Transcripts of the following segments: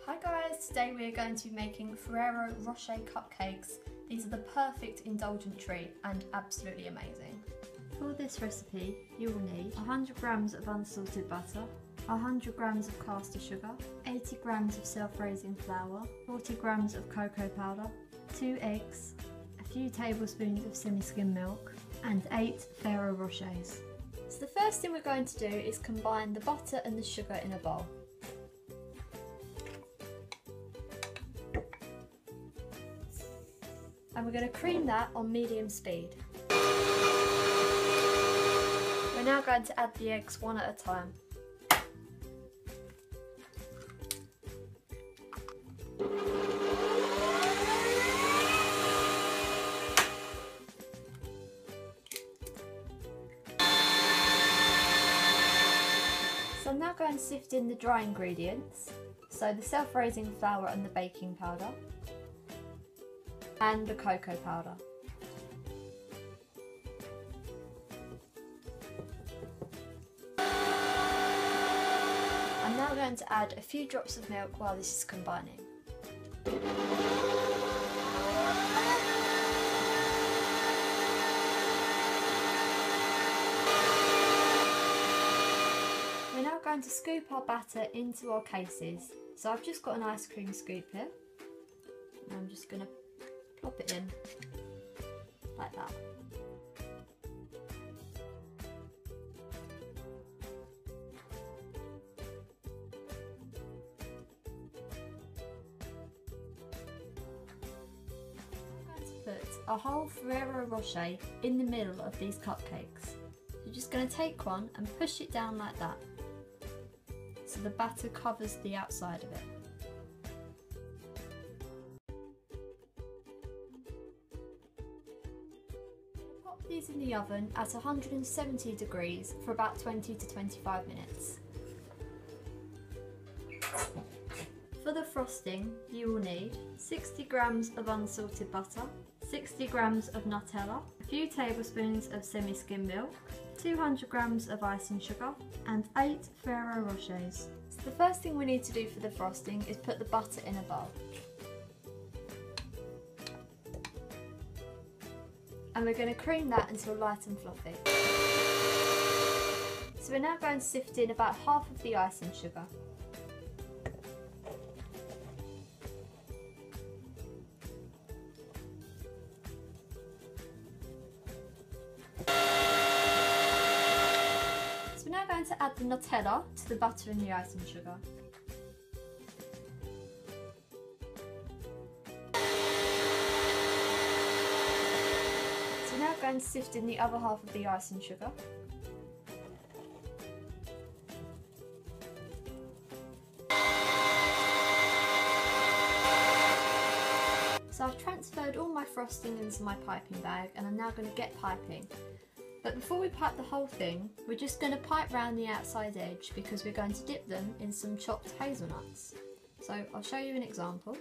Hi guys, today we are going to be making Ferrero Rocher Cupcakes. These are the perfect indulgent treat and absolutely amazing. For this recipe you will need 100 grams of unsalted butter, 100 grams of caster sugar, 80 grams of self-raising flour, 40 grams of cocoa powder, 2 eggs, a few tablespoons of semi-skimmed milk and 8 Ferrero Rochers. So the first thing we're going to do is combine the butter and the sugar in a bowl. And we're going to cream that on medium speed. We're now going to add the eggs one at a time. So I'm now going to sift in the dry ingredients, so the self-raising flour and the baking powder, and the cocoa powder. I'm now going to add a few drops of milk while this is combining. We're now going to scoop our batter into our cases. So I've just got an ice cream scoop here, and I'm just going to plop it in like that. I'm going to put a whole Ferrero Rocher in the middle of these cupcakes. So you're just going to take one and push it down like that, so the batter covers the outside of it. These in the oven at 170 degrees for about 20 to 25 minutes. For the frosting you will need 60 grams of unsalted butter, 60 grams of Nutella, a few tablespoons of semi-skimmed milk, 200 grams of icing sugar and 8 Ferrero Rochers. So the first thing we need to do for the frosting is put the butter in a bowl. And we're going to cream that until light and fluffy. So we're now going to sift in about half of the icing sugar. So we're now going to add the Nutella to the butter and the icing sugar. Now going to sift in the other half of the icing sugar. So I've transferred all my frosting into my piping bag and I'm now going to get piping. But before we pipe the whole thing, we're just going to pipe round the outside edge because we're going to dip them in some chopped hazelnuts. So I'll show you an example.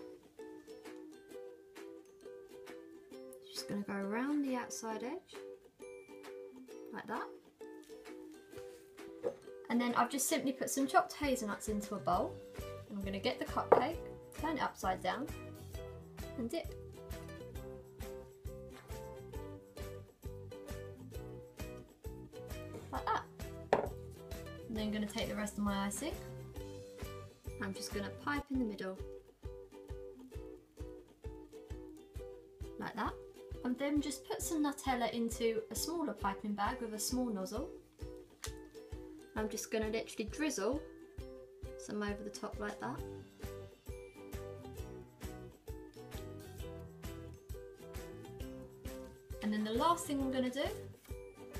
Just going to go around the outside edge like that, and then I've just simply put some chopped hazelnuts into a bowl. I'm going to get the cupcake, turn it upside down and dip. Like that. And then I'm going to take the rest of my icing. I'm just going to pipe in the middle like that. And then just put some Nutella into a smaller piping bag with a small nozzle. I'm just going to literally drizzle some over the top like that. And then the last thing I'm going to do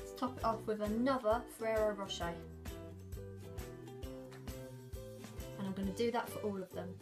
is top it off with another Ferrero Rocher. And I'm going to do that for all of them.